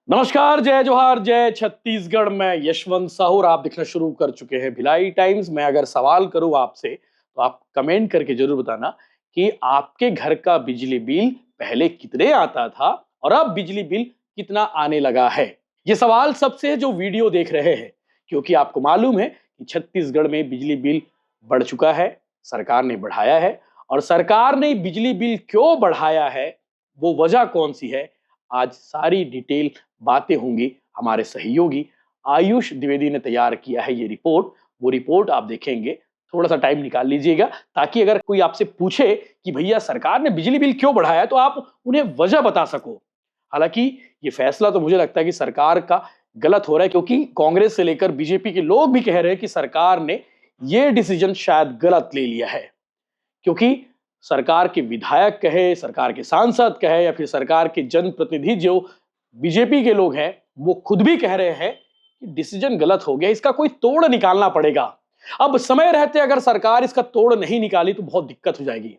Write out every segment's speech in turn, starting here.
नमस्कार, जय जोहार, जय छत्तीसगढ़। मैं यशवंत साहू और आप देखना शुरू कर चुके हैं भिलाई टाइम्स। मैं अगर सवाल करूं आपसे तो आप कमेंट करके जरूर बताना कि आपके घर का बिजली बिल पहले कितने आता था और अब बिजली बिल कितना आने लगा है। ये सवाल सबसे जो वीडियो देख रहे हैं, क्योंकि आपको मालूम है कि छत्तीसगढ़ में बिजली बिल बढ़ चुका है, सरकार ने बढ़ाया है। और सरकार ने बिजली बिल क्यों बढ़ाया है, वो वजह कौन सी है, आज सारी डिटेल बातें होंगी। हमारे सहयोगी आयुष द्विवेदी ने तैयार किया है ये रिपोर्ट। वो रिपोर्ट आप देखेंगे, थोड़ा सा टाइम निकाल लीजिएगा ताकि अगर कोई आपसे पूछे कि भैया सरकार ने बिजली बिल क्यों बढ़ाया तो आप उन्हें वजह बता सको। हालांकि ये फैसला तो मुझे लगता है कि सरकार का गलत हो रहा है, क्योंकि कांग्रेस से लेकर बीजेपी के लोग भी कह रहे हैं कि सरकार ने ये डिसीजन शायद गलत ले लिया है। क्योंकि सरकार के विधायक कहे, सरकार के सांसद कहे या फिर सरकार के जनप्रतिनिधि जो बीजेपी के लोग हैं, वो खुद भी कह रहे हैं कि डिसीजन गलत हो गया, इसका कोई तोड़ निकालना पड़ेगा। अब समय रहते अगर सरकार इसका तोड़ नहीं निकाली तो बहुत दिक्कत हो जाएगी।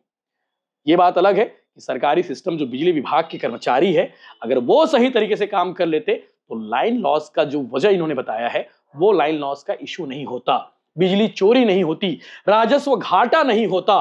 ये बात अलग है कि सरकारी सिस्टम जो बिजली विभाग के कर्मचारी है, अगर वो सही तरीके से काम कर लेते तो लाइन लॉस का जो वजह इन्होंने बताया है, वो लाइन लॉस का इशू नहीं होता, बिजली चोरी नहीं होती, राजस्व घाटा नहीं होता।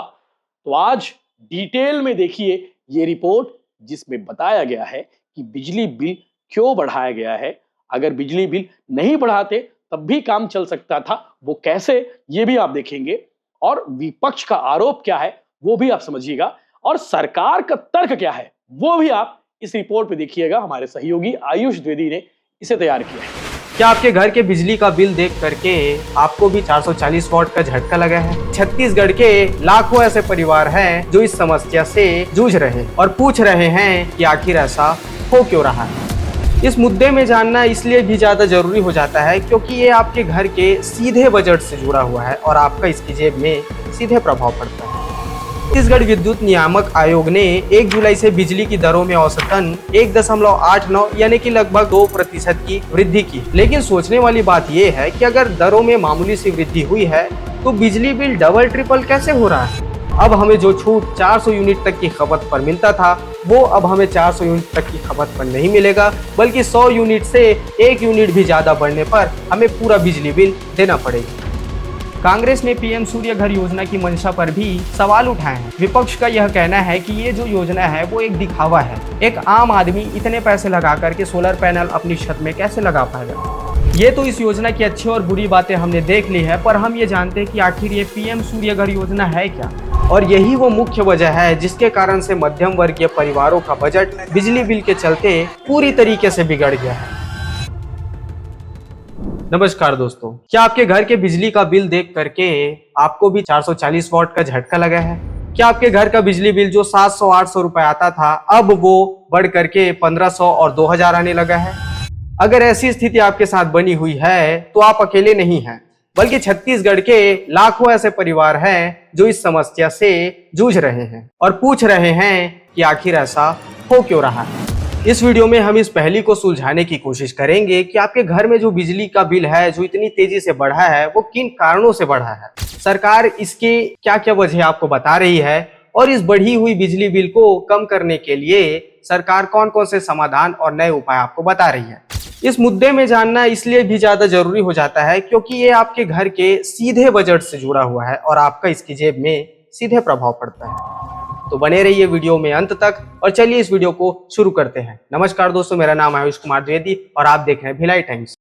तो आज डिटेल में देखिए ये रिपोर्ट, जिसमें बताया गया है कि बिजली बिल क्यों बढ़ाया गया है। अगर बिजली बिल नहीं बढ़ाते तब भी काम चल सकता था, वो कैसे, ये भी आप देखेंगे। और विपक्ष का आरोप क्या है वो भी आप समझिएगा, और सरकार का तर्क क्या है वो भी आप इस रिपोर्ट में देखिएगा। हमारे सहयोगी आयुष द्विवेदी ने इसे तैयार किया है। क्या आपके घर के बिजली का बिल देख करके आपको भी 440 वॉट का झटका लगा है? छत्तीसगढ़ के लाखों ऐसे परिवार हैं जो इस समस्या से जूझ रहे और पूछ रहे हैं कि आखिर ऐसा हो क्यों रहा है। इस मुद्दे में जानना इसलिए भी ज्यादा जरूरी हो जाता है क्योंकि ये आपके घर के सीधे बजट से जुड़ा हुआ है और आपका इसकी जेब में सीधे प्रभाव पड़ता है। छत्तीसगढ़ विद्युत नियामक आयोग ने 1 जुलाई से बिजली की दरों में औसतन 1.89 यानी कि लगभग 2% की वृद्धि की। लेकिन सोचने वाली बात यह है कि अगर दरों में मामूली सी वृद्धि हुई है तो बिजली बिल डबल ट्रिपल कैसे हो रहा है? अब हमें जो छूट 400 यूनिट तक की खपत पर मिलता था वो अब हमें 400 यूनिट तक की खपत पर नहीं मिलेगा, बल्कि 100 यूनिट से 1 यूनिट भी ज्यादा बढ़ने पर हमें पूरा बिजली बिल देना पड़ेगा। कांग्रेस ने पीएम सूर्य घर योजना की मंशा पर भी सवाल उठाए हैं। विपक्ष का यह कहना है कि ये जो योजना है वो एक दिखावा है। एक आम आदमी इतने पैसे लगा करके सोलर पैनल अपनी छत में कैसे लगा पाएगा? ये तो इस योजना की अच्छी और बुरी बातें हमने देख ली है, पर हम ये जानते हैं कि आखिर ये पीएम सूर्य घर योजना है क्या, और यही वो मुख्य वजह है जिसके कारण से मध्यम वर्गीय परिवारों का बजट बिजली बिल के चलते पूरी तरीके से बिगड़ गया है। नमस्कार दोस्तों, क्या आपके घर के बिजली का बिल देख करके आपको भी 440 वॉट का झटका लगा है? क्या आपके घर का बिजली बिल जो 700-800 रुपए आता था अब वो बढ़ करके 1500 और 2000 आने लगा है? अगर ऐसी स्थिति आपके साथ बनी हुई है तो आप अकेले नहीं हैं, बल्कि छत्तीसगढ़ के लाखों ऐसे परिवार हैं जो इस समस्या से जूझ रहे हैं और पूछ रहे हैं कि आखिर ऐसा हो क्यों रहा है। इस वीडियो में हम इस पहेली को सुलझाने की कोशिश करेंगे कि आपके घर में जो बिजली का बिल है जो इतनी तेजी से बढ़ा है वो किन कारणों से बढ़ा है, सरकार इसके क्या क्या वजह आपको बता रही है, और इस बढ़ी हुई बिजली बिल को कम करने के लिए सरकार कौन कौन से समाधान और नए उपाय आपको बता रही है। इस मुद्दे में जानना इसलिए भी ज्यादा जरूरी हो जाता है क्योंकि ये आपके घर के सीधे बजट से जुड़ा हुआ है और आपका इसकी जेब में सीधे प्रभाव पड़ता है। तो बने रहिए वीडियो में अंत तक और चलिए इस वीडियो को शुरू करते हैं। नमस्कार दोस्तों, मेरा नाम है आयुष कुमार द्विवेदी और आप देख रहे हैं भिलाई टाइम्स।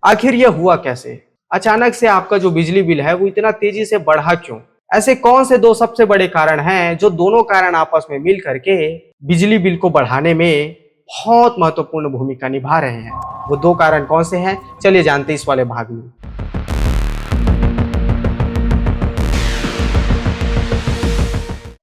आखिर यह हुआ कैसे? अचानक से आपका जो बिजली बिल है वो इतना तेजी से बढ़ा क्यों? ऐसे कौन से दो सबसे बड़े कारण हैं जो दोनों कारण आपस में मिल करके बिजली बिल को बढ़ाने में बहुत महत्वपूर्ण भूमिका निभा रहे हैं? वो दो कारण कौन से हैं, चलिए जानते हैं इस वाले भाग में।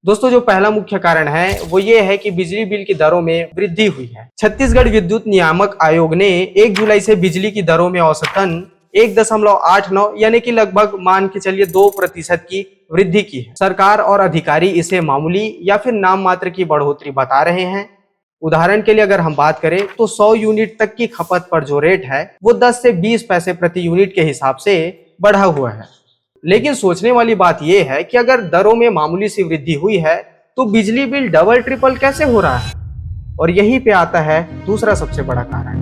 दोस्तों, जो पहला मुख्य कारण है वो ये है कि बिजली बिल की दरों में वृद्धि हुई है। छत्तीसगढ़ विद्युत नियामक आयोग ने 1 जुलाई से बिजली की दरों में औसतन 1.89 यानी कि लगभग मान के चलिए 2% की वृद्धि की है। सरकार और अधिकारी इसे मामूली या फिर नाम मात्र की बढ़ोतरी बता रहे हैं। उदाहरण के लिए अगर हम बात करें तो 100 यूनिट तक की खपत पर जो रेट है वो 10 से 20 पैसे प्रति यूनिट के हिसाब से बढ़ा हुआ है। लेकिन सोचने वाली बात यह है कि अगर दरों में मामूली सी वृद्धि हुई है तो बिजली बिल डबल ट्रिपल कैसे हो रहा है? और यहीं पे आता है दूसरा सबसे बड़ा कारण।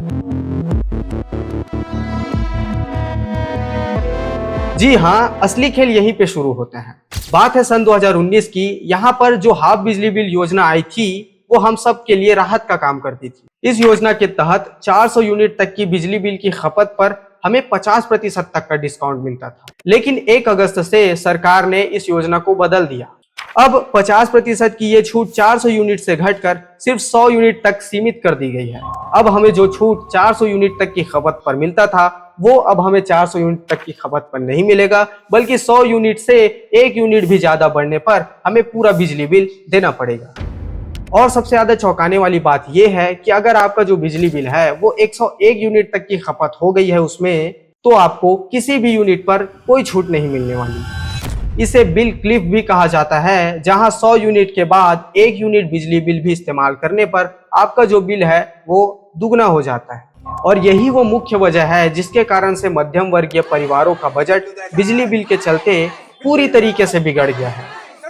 जी हाँ, असली खेल यहीं पे शुरू होते हैं। बात है सन 2019 की। यहाँ पर जो हाफ बिजली बिल योजना आई थी वो हम सब के लिए राहत का काम करती थी। इस योजना के तहत 400 यूनिट तक की बिजली बिल की खपत पर हमें 50% तक का डिस्काउंट मिलता था। लेकिन 1 अगस्त से सरकार ने इस योजना को बदल दिया। अब 50% की ये छूट 400 यूनिट से घटकर सिर्फ 100 यूनिट तक सीमित कर दी गई है। अब हमें जो छूट 400 यूनिट तक की खपत पर मिलता था वो अब हमें 400 यूनिट तक की खपत पर नहीं मिलेगा, बल्कि 100 यूनिट से 1 यूनिट भी ज्यादा बढ़ने पर हमें पूरा बिजली बिल देना पड़ेगा। और सबसे ज्यादा चौंकाने वाली बात यह है कि अगर आपका जो बिजली बिल है वो 101 यूनिट तक की खपत हो गई है उसमें, तो आपको किसी भी यूनिट पर कोई छूट नहीं मिलने वाली। इसे बिल क्लिफ भी कहा जाता है, जहां 100 यूनिट के बाद 1 यूनिट बिजली बिल भी इस्तेमाल करने पर आपका जो बिल है वो दुगना हो जाता है। और यही वो मुख्य वजह है जिसके कारण से मध्यम वर्गीय परिवारों का बजट बिजली बिल के चलते पूरी तरीके से बिगड़ गया है।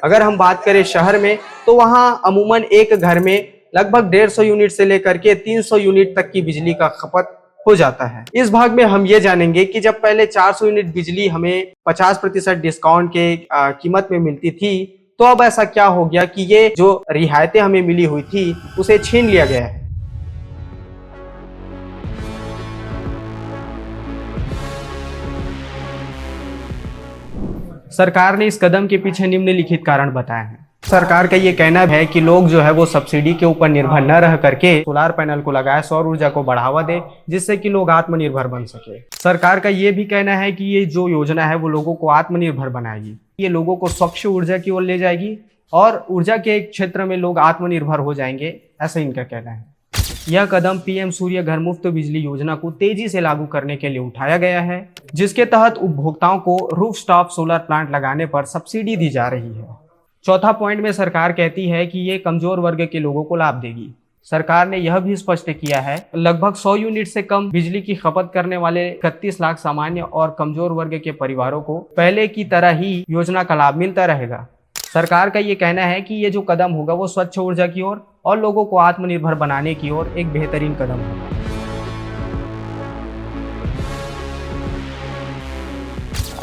अगर हम बात करें शहर में, तो वहां अमूमन एक घर में लगभग 150 यूनिट से लेकर के 300 यूनिट तक की बिजली का खपत हो जाता है। इस भाग में हम ये जानेंगे कि जब पहले 400 यूनिट बिजली हमें 50% डिस्काउंट के कीमत में मिलती थी, तो अब ऐसा क्या हो गया कि ये जो रियायतें हमें मिली हुई थी उसे छीन लिया गया है। सरकार ने इस कदम के पीछे निम्नलिखित कारण बताए हैं। सरकार का ये कहना है कि लोग जो है वो सब्सिडी के ऊपर निर्भर न रह करके सोलार पैनल को लगाए, सौर ऊर्जा को बढ़ावा दे, जिससे कि लोग आत्मनिर्भर बन सके। सरकार का ये भी कहना है कि ये जो योजना है वो लोगों को आत्मनिर्भर बनाएगी, ये लोगों को स्वच्छ ऊर्जा की ओर ले जाएगी और ऊर्जा के क्षेत्र में लोग आत्मनिर्भर हो जाएंगे, ऐसा इनका कहना है। यह कदम पीएम सूर्य घर मुफ्त बिजली योजना को तेजी से लागू करने के लिए उठाया गया है, जिसके तहत उपभोक्ताओं को रूफटॉप सोलर प्लांट लगाने पर सब्सिडी दी जा रही है। चौथा पॉइंट में सरकार कहती है कि ये कमजोर वर्ग के लोगों को लाभ देगी। सरकार ने यह भी स्पष्ट किया है लगभग 100 यूनिट से कम बिजली की खपत करने वाले 31 लाख सामान्य और कमजोर वर्ग के परिवारों को पहले की तरह ही योजना का लाभ मिलता रहेगा। सरकार का ये कहना है कि ये जो कदम होगा वो स्वच्छ ऊर्जा की ओर और लोगों को आत्मनिर्भर बनाने की ओर एक बेहतरीन कदम होगा।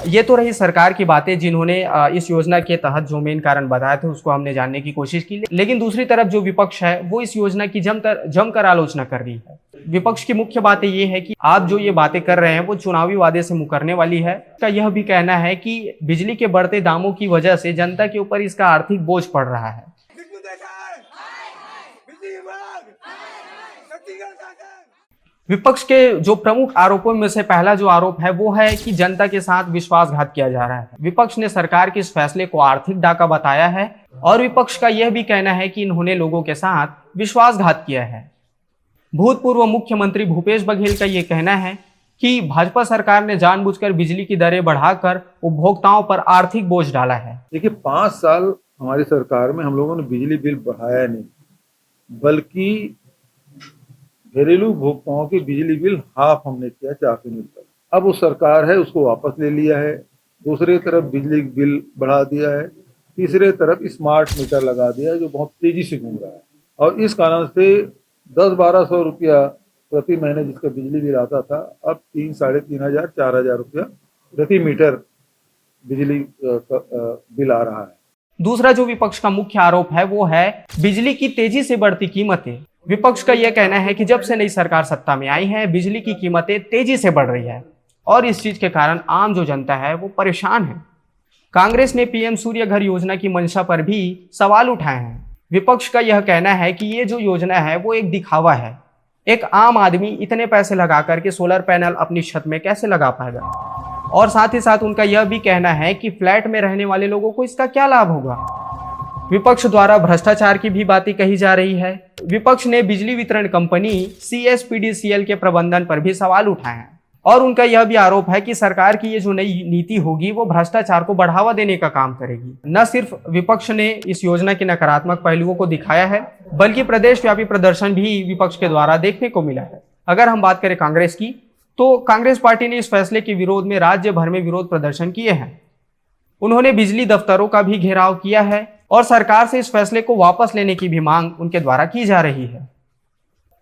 ये तो रही सरकार की बातें, जिन्होंने इस योजना के तहत जो मेन कारण बताए थे उसको हमने जानने की कोशिश की। लेकिन दूसरी तरफ जो विपक्ष है वो इस योजना की जमकर आलोचना कर रही है। विपक्ष की मुख्य बातें ये है कि आप जो ये बातें कर रहे हैं वो चुनावी वादे से मुकरने वाली है। इसका यह भी कहना है कि बिजली के बढ़ते दामों की वजह से जनता के ऊपर इसका आर्थिक बोझ पड़ रहा है। विपक्ष के जो प्रमुख आरोपों में से पहला जो आरोप है वो है कि जनता के साथ विश्वासघात किया जा रहा है। विपक्ष ने सरकार के इस फैसले को आर्थिक डाका बताया है और विपक्ष का यह भी कहना है कि इन्होंने लोगों के साथ विश्वासघात किया है। भूतपूर्व मुख्यमंत्री भूपेश बघेल का यह कहना है कि भाजपा सरकार ने जानबूझकर बिजली की दरें बढ़ाकर उपभोक्ताओं पर आर्थिक बोझ डाला है। देखिए, 5 साल हमारी सरकार में हम लोगों ने बिजली बिल बढ़ाया नहीं, बल्कि घरेलू उपभोक्ताओं के बिजली बिल हाफ हमने किया 400 यूनिट तक। अब वो सरकार है उसको वापस ले लिया है। दूसरी तरफ बिजली बिल बढ़ा दिया है। तीसरे तरफ स्मार्ट मीटर लगा दिया है जो बहुत तेजी से घूम रहा है और इस कारण से 10-1200 रुपया प्रति महीने जिसका बिजली बिल आता था अब 3,500 4,000 रुपया प्रति मीटर बिजली बिल आ रहा है। दूसरा जो विपक्ष का मुख्य आरोप है वो है बिजली की तेजी से बढ़ती कीमतें। विपक्ष का यह कहना है कि जब से नई सरकार सत्ता में आई है बिजली की कीमतें तेजी से बढ़ रही है और इस चीज के कारण आम जो जनता है वो परेशान है। कांग्रेस ने पीएम सूर्य घर योजना की मंशा पर भी सवाल उठाए हैं। विपक्ष का यह कहना है कि ये जो योजना है वो एक दिखावा है। एक आम आदमी इतने पैसे लगा करके सोलर पैनल अपनी छत में कैसे लगा पाएगा, और साथ ही साथ उनका यह भी कहना है कि फ्लैट में रहने वाले लोगों को इसका क्या लाभ होगा। विपक्ष द्वारा भ्रष्टाचार की भी बातें कही जा रही है। विपक्ष ने बिजली वितरण कंपनी CSPDCL के प्रबंधन पर भी सवाल उठाए हैं और उनका यह भी आरोप है कि सरकार की ये जो नई नीति होगी वो भ्रष्टाचार को बढ़ावा देने का काम करेगी। न सिर्फ विपक्ष ने इस योजना के नकारात्मक पहलुओं को दिखाया है, बल्कि प्रदेश व्यापी प्रदर्शन भी विपक्ष के द्वारा देखने को मिला है। अगर हम बात करें कांग्रेस की, तो कांग्रेस पार्टी ने इस फैसले के विरोध में राज्य भर में विरोध प्रदर्शन किए हैं। उन्होंने बिजली दफ्तरों का भी घेराव किया है और सरकार से इस फैसले को वापस लेने की भी मांग उनके द्वारा की जा रही है।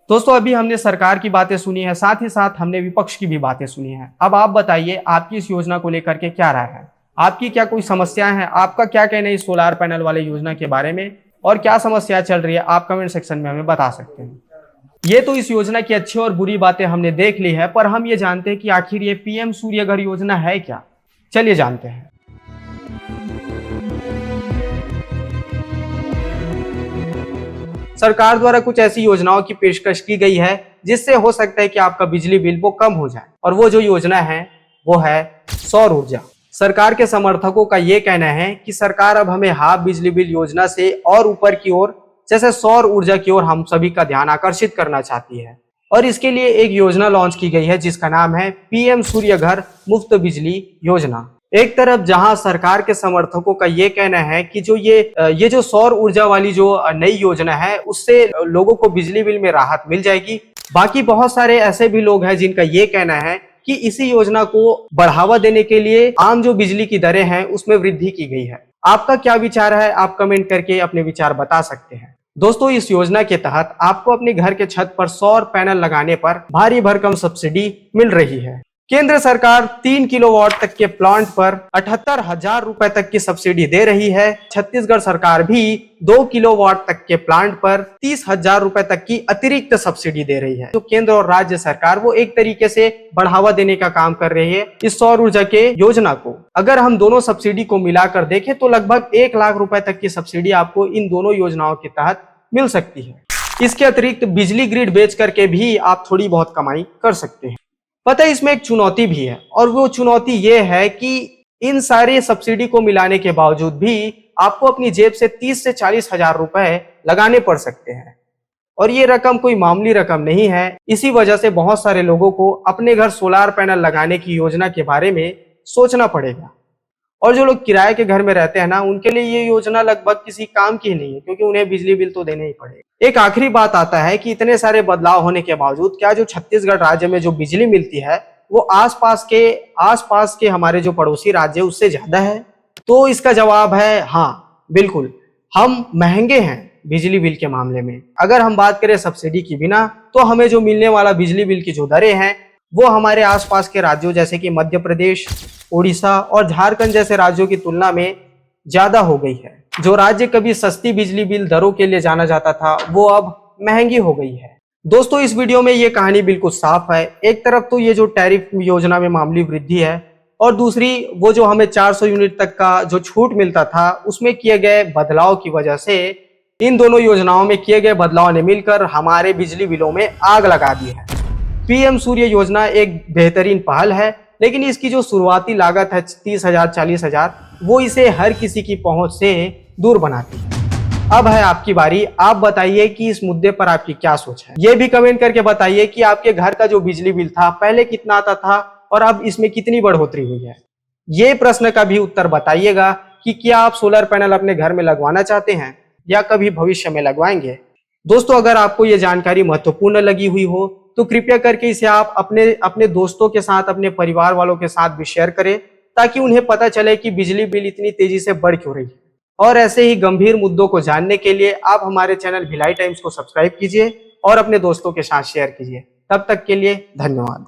दोस्तों अभी हमने सरकार की बातें सुनी है, साथ ही साथ हमने विपक्ष की भी बातें सुनी है। अब आप बताइए आपकी इस योजना को लेकर के क्या राय है, आपकी क्या कोई समस्याएं हैं, आपका क्या कहना है इस सोलार पैनल वाले योजना के बारे में और क्या समस्या चल रही है, आप कमेंट सेक्शन में हमें बता सकते हैं। ये तो इस योजना की अच्छी और बुरी बातें हमने देख ली है, पर हम ये जानते हैं कि आखिर ये पीएम सूर्य घर योजना है क्या। चलिए जानते हैं। सरकार द्वारा कुछ ऐसी योजनाओं की पेशकश की गई है जिससे हो सकता है कि आपका बिजली बिल वो कम हो जाए, और वो जो योजना है वो है सौर ऊर्जा। सरकार के समर्थकों का ये कहना है कि सरकार अब हमें हाफ बिजली बिल योजना से और ऊपर की ओर, जैसे सौर ऊर्जा की ओर हम सभी का ध्यान आकर्षित करना चाहती है, और इसके लिए एक योजना लॉन्च की गई है जिसका नाम है पीएम सूर्य घर मुफ्त बिजली योजना। एक तरफ जहां सरकार के समर्थकों का ये कहना है कि जो ये जो सौर ऊर्जा वाली जो नई योजना है उससे लोगों को बिजली बिल में राहत मिल जाएगी, बाकी बहुत सारे ऐसे भी लोग हैं जिनका ये कहना है कि इसी योजना को बढ़ावा देने के लिए आम जो बिजली की दरें हैं उसमें वृद्धि की गई है। आपका क्या विचार है, आप कमेंट करके अपने विचार बता सकते हैं। दोस्तों इस योजना के तहत आपको अपने घर के छत पर सौर पैनल लगाने पर भारी भरकम सब्सिडी मिल रही है। केंद्र सरकार 3 किलोवाट तक के प्लांट पर 78,000 रुपए तक की सब्सिडी दे रही है। छत्तीसगढ़ सरकार भी 2 किलोवाट तक के प्लांट पर 30,000 रुपए तक की अतिरिक्त सब्सिडी दे रही है। जो केंद्र और राज्य सरकार वो एक तरीके से बढ़ावा देने का काम कर रही है इस सौर ऊर्जा के योजना को। अगर हम दोनों सब्सिडी को मिलाकर देखें तो लगभग 1 लाख रुपए तक की सब्सिडी आपको इन दोनों योजनाओं के तहत मिल सकती है। इसके अतिरिक्त बिजली ग्रिड बेच करके भी आप थोड़ी बहुत कमाई कर सकते हैं। पता है इसमें एक चुनौती भी है, और वो चुनौती ये है कि इन सारे सब्सिडी को मिलाने के बावजूद भी आपको अपनी जेब से 30 से 40 हजार रुपए लगाने पड़ सकते हैं, और ये रकम कोई मामूली रकम नहीं है। इसी वजह से बहुत सारे लोगों को अपने घर सोलार पैनल लगाने की योजना के बारे में सोचना पड़ेगा, और जो लोग किराए के घर में रहते हैं ना, उनके लिए ये योजना लगभग किसी काम की नहीं है, क्योंकि उन्हें बिजली बिल तो देने ही पड़ेगा। एक आखिरी बात आता है कि इतने सारे बदलाव होने के बावजूद क्या जो छत्तीसगढ़ राज्य में जो बिजली मिलती है वो आसपास के हमारे जो पड़ोसी राज्य उससे ज्यादा है? तो इसका जवाब है हाँ, बिल्कुल हम महंगे हैं बिजली बिल के मामले में। अगर हम बात करें सब्सिडी की बिना, तो हमें जो मिलने वाला बिजली बिल की जो दरें हैं वो हमारे आसपास के राज्यों जैसे कि मध्य प्रदेश, उड़ीसा और झारखंड जैसे राज्यों की तुलना में ज्यादा हो गई है। जो राज्य कभी सस्ती बिजली बिल दरों के लिए जाना जाता था वो अब महंगी हो गई है। दोस्तों इस वीडियो में ये कहानी बिल्कुल साफ है। एक तरफ तो ये जो टैरिफ योजना में मामूली वृद्धि है, और दूसरी वो जो हमें 400 यूनिट तक का जो छूट मिलता था उसमें किए गए बदलाव की वजह से इन दोनों योजनाओं में किए गए बदलाव ने मिलकर हमारे बिजली बिलों में आग लगा दी है। पीएम सूर्य योजना एक बेहतरीन पहल है, लेकिन इसकी जो शुरुआती लागत है 30,000 40,000 वो इसे हर किसी की पहुंच से दूर बनाती है। अब है आपकी बारी, आप बताइए कि इस मुद्दे पर आपकी क्या सोच है। ये भी कमेंट करके बताइए कि आपके घर का जो बिजली बिल था पहले कितना आता था और अब इसमें कितनी बढ़ोतरी हुई है। ये प्रश्न का भी उत्तर बताइएगा कि क्या आप सोलर पैनल अपने घर में लगवाना चाहते हैं या कभी भविष्य में लगवाएंगे। दोस्तों अगर आपको ये जानकारी महत्वपूर्ण लगी हुई हो तो कृपया करके इसे आप अपने दोस्तों के साथ, अपने परिवार वालों के साथ भी शेयर करें, ताकि उन्हें पता चले कि बिजली बिल इतनी तेजी से बढ़ क्यों रही है। और ऐसे ही गंभीर मुद्दों को जानने के लिए आप हमारे चैनल भिलाई टाइम्स को सब्सक्राइब कीजिए और अपने दोस्तों के साथ शेयर कीजिए। तब तक के लिए धन्यवाद।